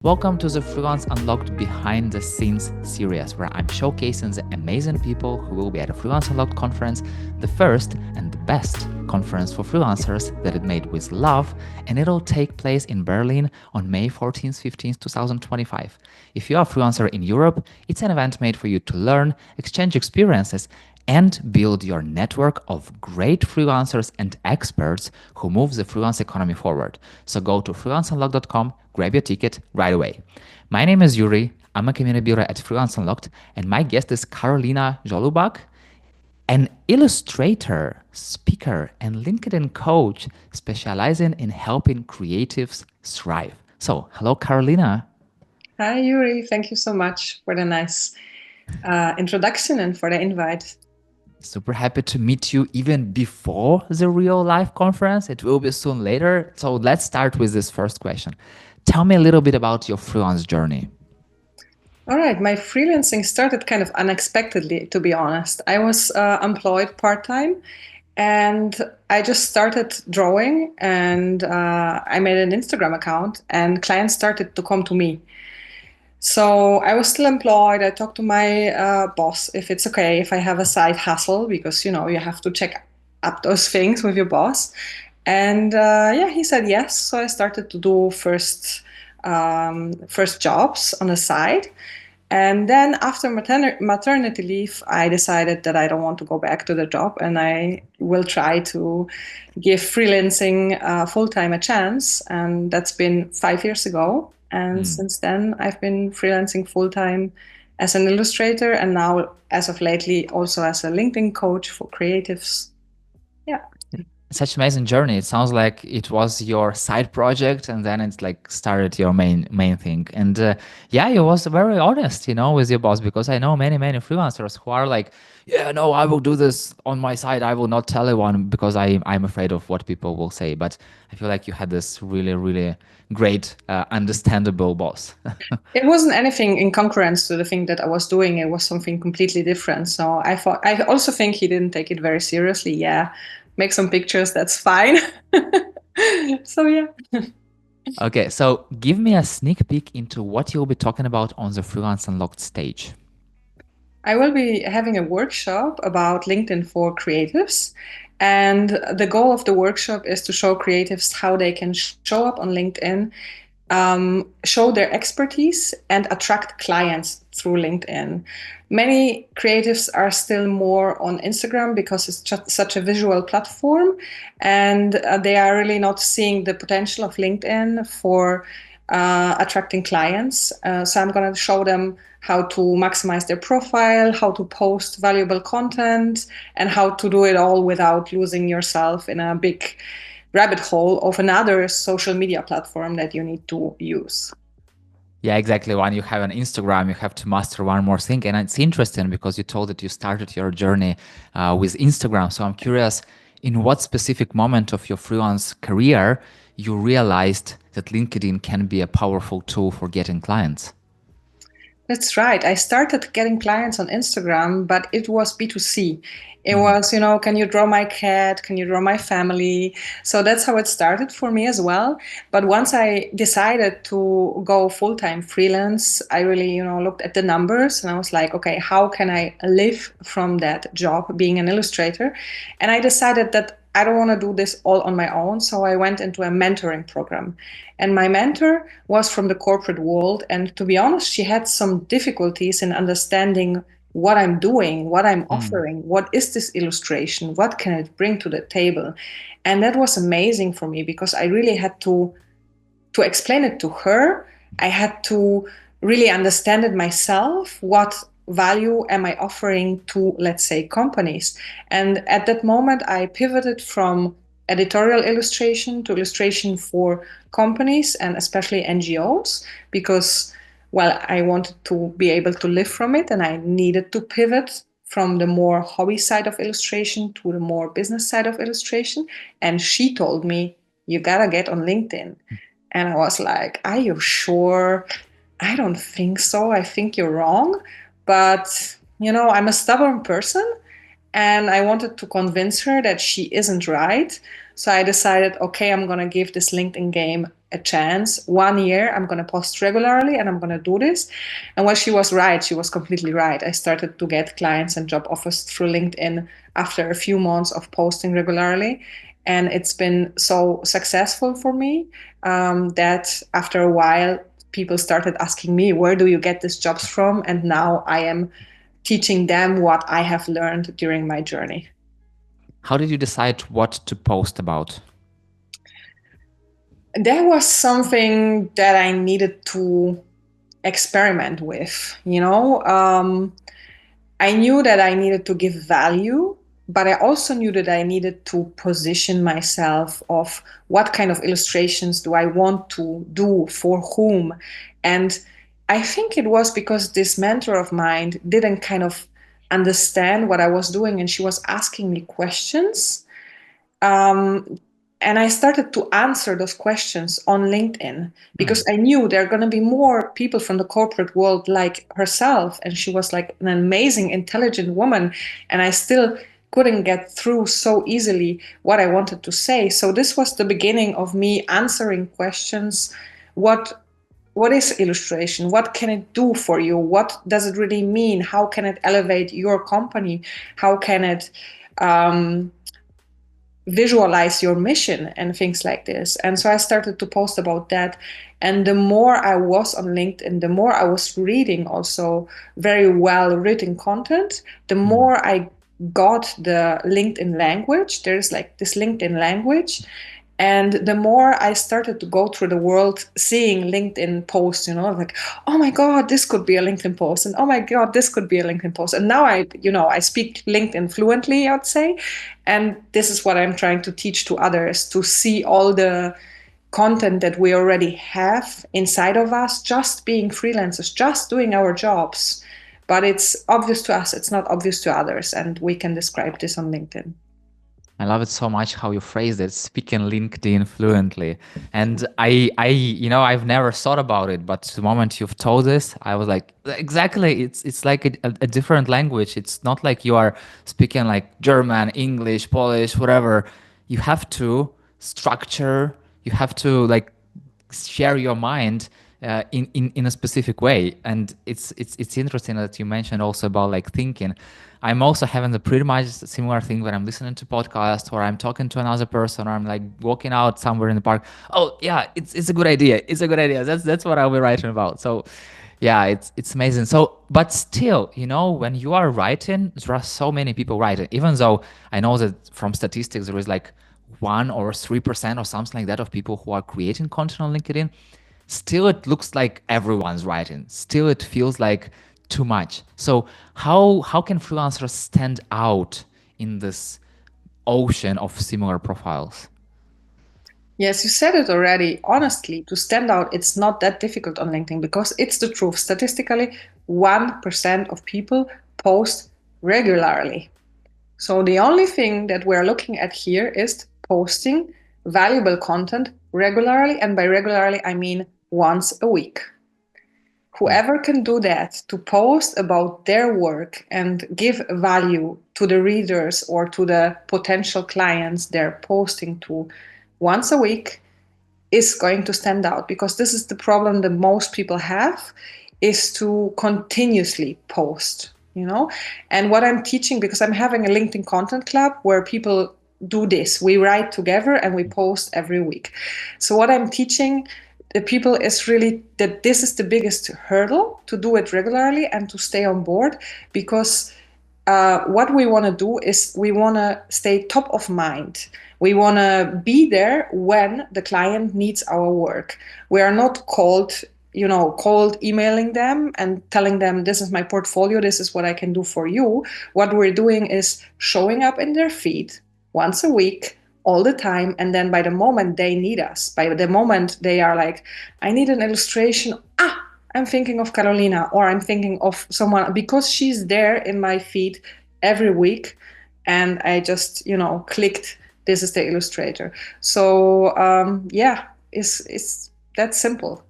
Welcome to the Freelance Unlocked Behind the Scenes series, where I'm showcasing the amazing people who will be at a Freelance Unlocked conference, the first and the best conference for freelancers that it made with love, and it'll take place in Berlin on May 14th, 15th, 2025. If you are a freelancer in Europe, it's an event made for you to learn, exchange experiences, and build your network of great freelancers and experts who move the freelance economy forward. So go to freelanceunlocked.com, grab your ticket right away. My name is Yuri. I'm a community builder at Freelance Unlocked, and my guest is Karolina Zolubak, an illustrator, speaker, and LinkedIn coach specializing in helping creatives thrive. So, hello, Karolina. Hi, Yuri. Thank you so much for the nice introduction and for the invite. Super happy to meet you even before the real life conference. It will be soon later. So let's start with this first question. Tell me a little bit about your freelance journey. All right, my freelancing started kind of unexpectedly, to be honest. I was employed part-time and I just started drawing and I made an Instagram account and clients started to come to me. So I was still employed. I talked to my boss if it's okay if I have a side hustle because you have to check up those things with your boss. And yeah, he said yes. So I started to do first jobs on the side. And then after maternity leave, I decided that I don't want to go back to the job and I will try to give freelancing full time a chance. And that's been 5 years ago. And since then, I've been freelancing full time as an illustrator and now, as of lately, also as a LinkedIn coach for creatives. Yeah. Such amazing journey. It sounds like it was your side project and then it's like started your main thing. And yeah, you was very honest, with your boss, because I know many freelancers who are like, yeah, no, I will do this on my side. I will not tell anyone because I'm afraid of what people will say. But I feel like you had this really great, understandable boss. It wasn't anything in concurrence to the thing that I was doing. It was something completely different. So I also think he didn't take it very seriously. Yeah, make some pictures, that's fine. So yeah. Okay, so give me a sneak peek into what you'll be talking about on the Freelance Unlocked stage. I will be having a workshop about LinkedIn for creatives. And the goal of the workshop is to show creatives how they can show up on LinkedIn, show their expertise, and attract clients through LinkedIn. Many creatives are still more on Instagram because it's just such a visual platform, and they are really not seeing the potential of LinkedIn for attracting clients. So I'm going to show them how to maximize their profile, how to post valuable content, and how to do it all without losing yourself in a big rabbit hole of another social media platform that you need to use. Yeah, exactly. When you have an Instagram, you have to master one more thing. And it's interesting because you told that you started your journey with Instagram. So I'm curious, in what specific moment of your freelance career you realized that LinkedIn can be a powerful tool for getting clients? That's right. I started getting clients on Instagram, but it was B2C. It was, can you draw my cat? Can you draw my family? So that's how it started for me as well. But once I decided to go full time freelance, I really, looked at the numbers and I was like, okay, how can I live from that job being an illustrator? And I decided that I don't want to do this all on my own. So I went into a mentoring program. And my mentor was from the corporate world. And to be honest, she had some difficulties in understanding what I'm doing, what I'm offering, what is this illustration, what can it bring to the table. And that was amazing for me because I really had to explain it to her. I had to really understand it myself. What value am I offering to, let's say, companies? And at that moment, I pivoted from editorial illustration to illustration for companies and especially NGOs because, well, I wanted to be able to live from it and I needed to pivot from the more hobby side of illustration to the more business side of illustration. And she told me, you gotta get on LinkedIn. And I was like, are you sure? I don't think so. I think you're wrong. But, I'm a stubborn person and I wanted to convince her that she isn't right. So I decided, okay, I'm going to give this LinkedIn game a chance. 1 year, I'm going to post regularly and I'm going to do this. And well, she was right. She was completely right. I started to get clients and job offers through LinkedIn after a few months of posting regularly. And it's been so successful for me that after a while, people started asking me, where do you get these jobs from? And now I am teaching them what I have learned during my journey. How did you decide what to post about? There was something that I needed to experiment with, I knew that I needed to give value, but I also knew that I needed to position myself of what kind of illustrations do I want to do for whom. And I think it was because this mentor of mine didn't kind of understand what I was doing and she was asking me questions. Um, and I started to answer those questions on LinkedIn because I knew there are going to be more people from the corporate world like herself. And she was like an amazing, intelligent woman. And I still couldn't get through so easily what I wanted to say. So this was the beginning of me answering questions. What is illustration? What can it do for you? What does it really mean? How can it elevate your company? How can it visualize your mission and things like this? And so I started to post about that. And the more I was on LinkedIn, the more I was reading also very well written content, the more I got the LinkedIn language. There's like this LinkedIn language. And the more I started to go through the world seeing LinkedIn posts, like, oh my God, this could be a LinkedIn post. And oh my God, this could be a LinkedIn post. And now I speak LinkedIn fluently, I'd say. And this is what I'm trying to teach to others, to see all the content that we already have inside of us, just being freelancers, just doing our jobs. But it's obvious to us, it's not obvious to others. And we can describe this on LinkedIn. I love it so much how you phrased it, speaking LinkedIn fluently. And I've never thought about it, but the moment you've told this, I was like, exactly, it's like a different language. It's not like you are speaking like German, English, Polish, whatever. You have to structure, you have to like share your mind in a specific way. And it's interesting that you mentioned also about like thinking. I'm also having the pretty much similar thing when I'm listening to podcasts or I'm talking to another person or I'm like walking out somewhere in the park. Oh yeah, it's a good idea. It's a good idea. That's what I'll be writing about. So yeah, it's amazing. So, but still, when you are writing, there are so many people writing. Even though I know that from statistics there is like 1 or 3% or something like that of people who are creating content on LinkedIn, still it looks like everyone's writing. Still it feels like too much. So how can freelancers stand out in this ocean of similar profiles? Yes, you said it already. Honestly, to stand out, it's not that difficult on LinkedIn because it's the truth. Statistically, 1% of people post regularly. So the only thing that we're looking at here is posting valuable content regularly. And by regularly, I mean once a week. Whoever can do that, to post about their work and give value to the readers or to the potential clients they're posting to once a week, is going to stand out, because this is the problem that most people have, is to continuously post, and what I'm teaching, because I'm having a LinkedIn content club where people do this, we write together and we post every week. So what I'm teaching the people is really that this is the biggest hurdle, to do it regularly and to stay on board, because what we want to do is we want to stay top of mind. We want to be there when the client needs our work. We are not cold emailing them and telling them, this is my portfolio, this is what I can do for you. What we're doing is showing up in their feed once a week, all the time. And then by the moment they need us, by the moment they are like, I need an illustration, I'm thinking of Karolina, or I'm thinking of someone, because she's there in my feed every week. And I just, clicked, this is the illustrator. So yeah, it's that simple.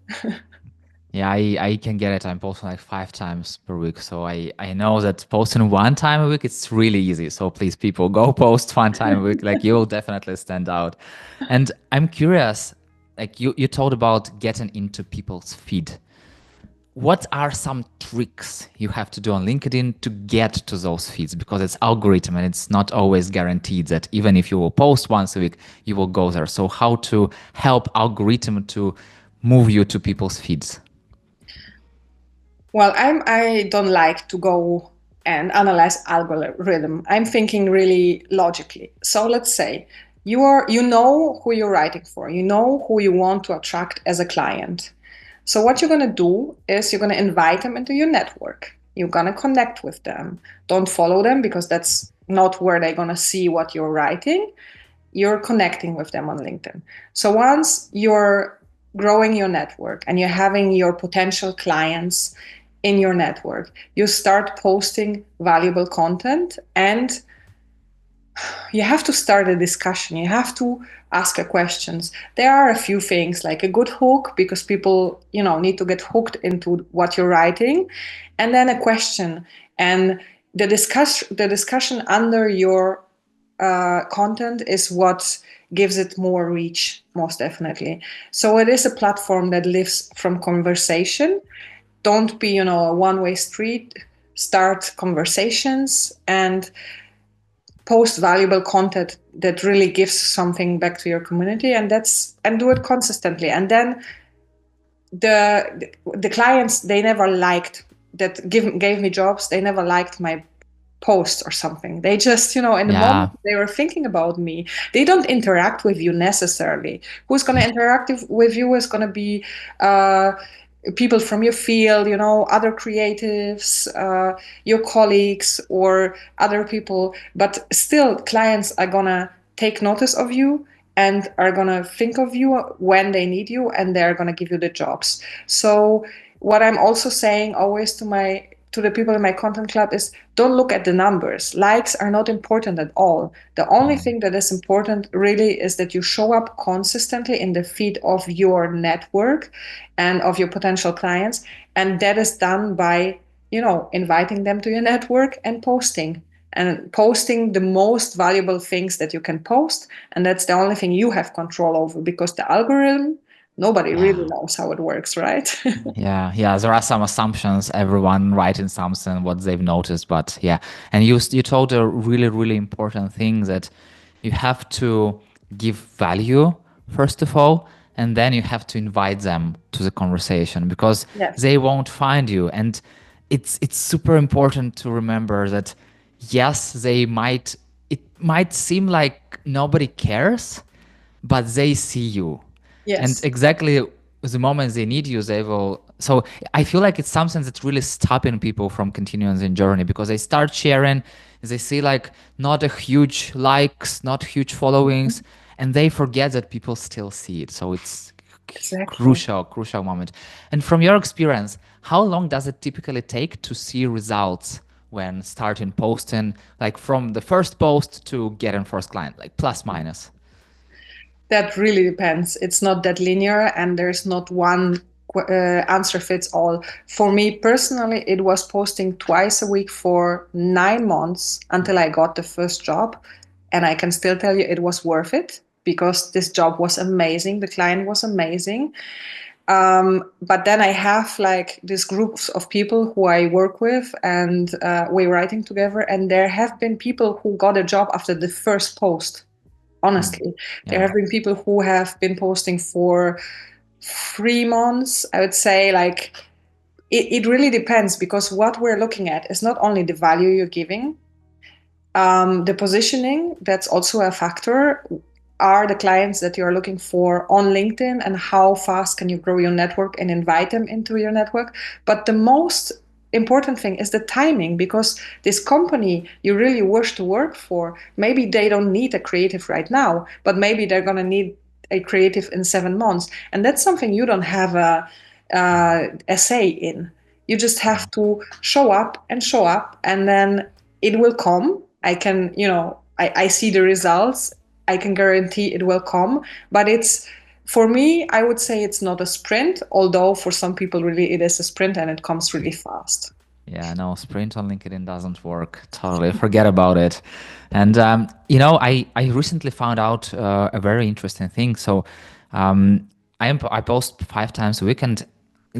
Yeah, I can get it. I'm posting like 5 times per week. So I know that posting 1 time a week, it's really easy. So please, people, go post 1 time a week. Like you will definitely stand out. And I'm curious, like you told about getting into people's feed. What are some tricks you have to do on LinkedIn to get to those feeds? Because it's algorithm and it's not always guaranteed that even if you will post once a week, you will go there. So how to help algorithm to move you to people's feeds? Well, I don't like to go and analyze algorithm. I'm thinking really logically. So let's say you know who you're writing for. You know who you want to attract as a client. So what you're going to do is you're going to invite them into your network. You're going to connect with them. Don't follow them because that's not where they're going to see what you're writing. You're connecting with them on LinkedIn. So once you're growing your network and you're having your potential clients in your network, you start posting valuable content, and you have to start a discussion. You have to ask a questions. There are a few things like a good hook because people, need to get hooked into what you're writing, and then a question and the discussion under your content is what gives it more reach, most definitely. So it is a platform that lives from conversation. Don't be, a one-way street. Start conversations and post valuable content that really gives something back to your community, and do it consistently. And then the clients, they never liked that gave me jobs, they never liked my post or something. They just, in the Yeah. moment they were thinking about me. They don't interact with you necessarily. Who's going to interact with you is going to be people from your field, other creatives, your colleagues, or other people. But still, clients are going to take notice of you and are going to think of you when they need you, and they're going to give you the jobs. So what I'm also saying always to the people in my content club is, don't look at the numbers. Likes are not important at all. The only thing that is important really is that you show up consistently in the feed of your network and of your potential clients. And that is done by, inviting them to your network and posting the most valuable things that you can post. And that's the only thing you have control over, because the algorithm, nobody really Yeah. knows how it works, right? Yeah. There are some assumptions. Everyone writing something what they've noticed, but yeah. And you told a really really important thing that you have to give value first of all, and then you have to invite them to the conversation because Yes. they won't find you. And it's super important to remember that yes, they might. It might seem like nobody cares, but they see you. And Yes. exactly the moment they need you, they will. So I feel like it's something that's really stopping people from continuing the journey because they start sharing, they see like not a huge likes, not huge followings, and they forget that people still see it. So it's Exactly. crucial moment. And from your experience, how long does it typically take to see results when starting posting, like from the first post to getting first client, like plus minus? That really depends. It's not that linear, and there's not one answer fits all. For me personally, it was posting twice a week for 9 months until I got the first job. And I can still tell you it was worth it because this job was amazing. The client was amazing. But then I have like these groups of people who I work with, and we're writing together. And there have been people who got a job after the first post. Honestly, there Yeah. have been people who have been posting for 3 months. I would say like it really depends, because what we're looking at is not only the value you're giving, the positioning, that's also a factor. Are the clients that you're looking for on LinkedIn, and how fast can you grow your network and invite them into your network? But the most important thing is the timing, because this company you really wish to work for, maybe they don't need a creative right now, but maybe they're going to need a creative in 7 months. And that's something you don't have a say in. You just have to show up, and then it will come. I can, I see the results. I can guarantee it will come. But for me, I would say it's not a sprint, although for some people, really, it is a sprint and it comes really fast. Yeah, no, sprint on LinkedIn doesn't work. Totally forget about it. And, I recently found out a very interesting thing. So, I post 5 times a week, and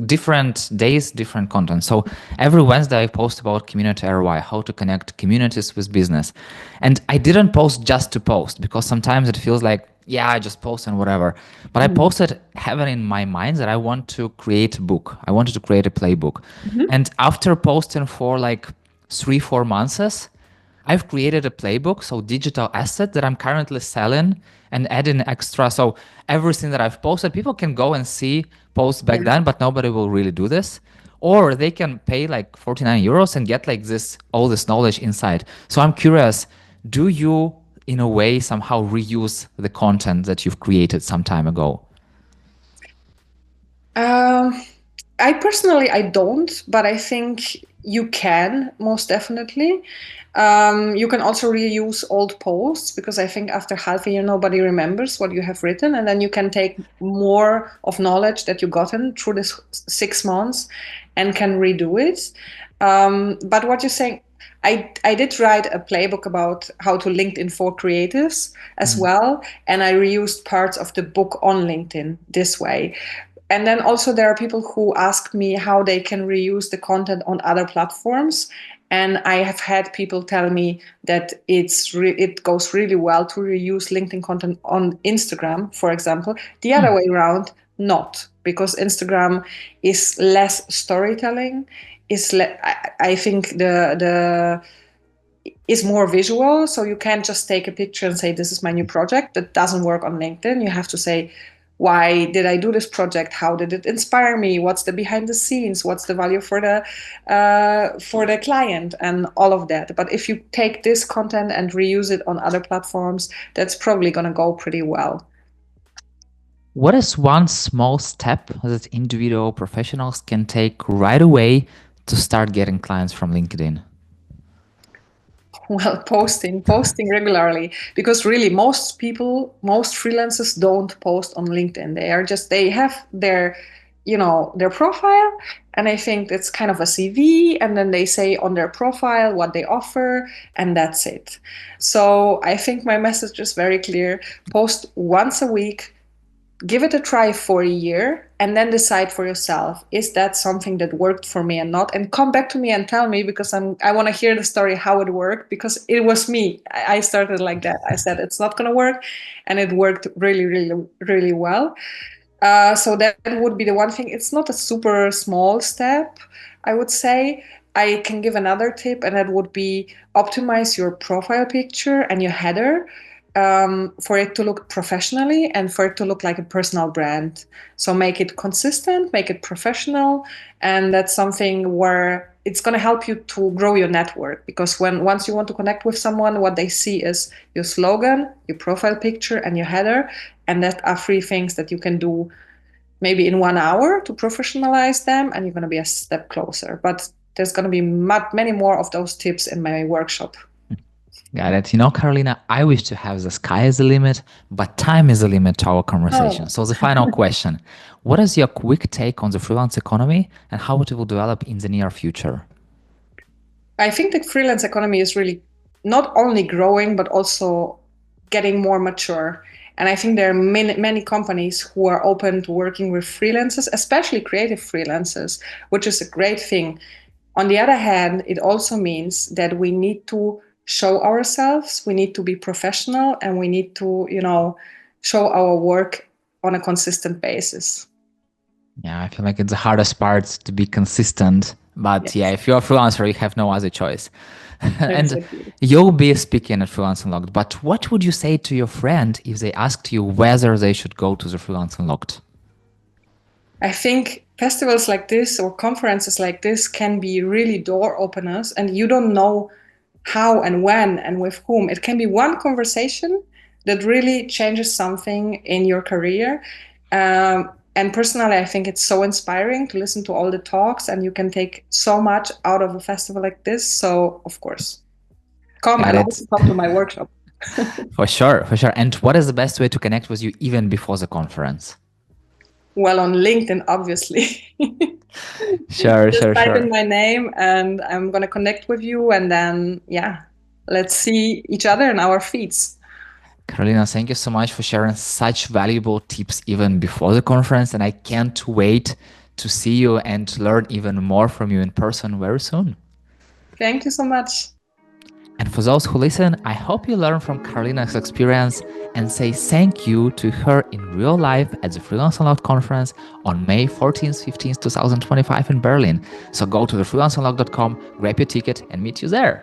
different days, different content. So every Wednesday I post about community ROI, how to connect communities with business. And I didn't post just to post, because sometimes it feels like, yeah, I just post and whatever. But I Mhm. posted having in my mind that I want to create a book. I wanted to create a playbook. Mhm. And after posting for like 3, 4 months, I've created a playbook, so digital asset that I'm currently selling and adding extra. So everything that I've posted, people can go and see posts back Yeah. then, but nobody will really do this. Or they can pay like 49 euros and get like this, all this knowledge inside. So I'm curious, do you in a way somehow reuse the content that you've created some time ago? Um, I personally I don't, but I think you can most definitely. You can also reuse old posts because I think after half a year nobody remembers what you have written, and then you can take more of knowledge that you gotten through this 6 months and can redo it. But what you're saying, I did write a playbook about how to LinkedIn for creatives as Mhm. well, and I reused parts of the book on LinkedIn this way. And then also there are people who ask me how they can reuse the content on other platforms. And I have had people tell me that it goes really well to reuse LinkedIn content on Instagram, for example. The other way around, not, because Instagram is less storytelling. I think the is more visual, so you can't just take a picture and say this is my new project. That doesn't work on LinkedIn. You have to say, why did I do this project? How did it inspire me? What's the behind the scenes? What's the value for the client and all of that? But if you take this content and reuse it on other platforms, that's probably going to go pretty well. What is one small step that individual professionals can take right away to start getting clients from LinkedIn? Well, posting regularly, because really most freelancers don't post on LinkedIn. They have their profile, and I think that's kind of a CV, and then they say on their profile what they offer, and that's it. So I think my message is very clear: post once a week, give it a try for a year, and then decide for yourself, is that something that worked for me and not, and come back to me and tell me, because I want to hear the story how it worked, because it was me. I started like that. I said it's not going to work, and it worked really, really, really well. So that would be the one thing. It's not a super small step, I would say. I can give another tip, and that would be optimize your profile picture and your header, for it to look professionally and for it to look like a personal brand. So make it consistent, make it professional, and that's something where it's going to help you to grow your network, because once you want to connect with someone, what they see is your slogan, your profile picture, and your header, and that are three things that you can do maybe in 1 hour to professionalize them, and you're going to be a step closer. But there's going to be many more of those tips in my workshop. Got it. You know, Carolina, I wish to have the sky as the limit, but time is the limit to our conversation. Oh, So, the final question: what is your quick take on the freelance economy and how it will develop in the near future? I think the freelance economy is really not only growing, but also getting more mature. And I think there are many companies who are open to working with freelancers, especially creative freelancers, which is a great thing. On the other hand, it also means that we need to show ourselves, we need to be professional, and we need to, show our work on a consistent basis. Yeah, I feel like it's the hardest part to be consistent. But yeah, Yes, if you're a freelancer, you have no other choice. And exactly. you'll be speaking at Freelance Unlocked. But what would you say to your friend if they asked you whether they should go to the Freelance Unlocked? I think festivals like this or conferences like this can be really door openers, and you don't know how and when and with whom. It can be one conversation that really changes something in your career. And personally, I think it's so inspiring to listen to all the talks, and you can take so much out of a festival like this. So, of course, come Got and it. also come to my workshop. For sure, for sure. And what is the best way to connect with you even before the conference? Well, on LinkedIn, obviously. Sure, Just sure, type in sure. my name and I'm going to connect with you. And then, yeah, let's see each other in our feeds. Karolina, thank you so much for sharing such valuable tips even before the conference. And I can't wait to see you and learn even more from you in person very soon. Thank you so much. And for those who listen, I hope you learn from Karolina's experience and say thank you to her in real life at the Freelance Unlocked conference on May 14th, 15th, 2025 in Berlin. So go to the freelanceunlocked.com, grab your ticket, and meet you there.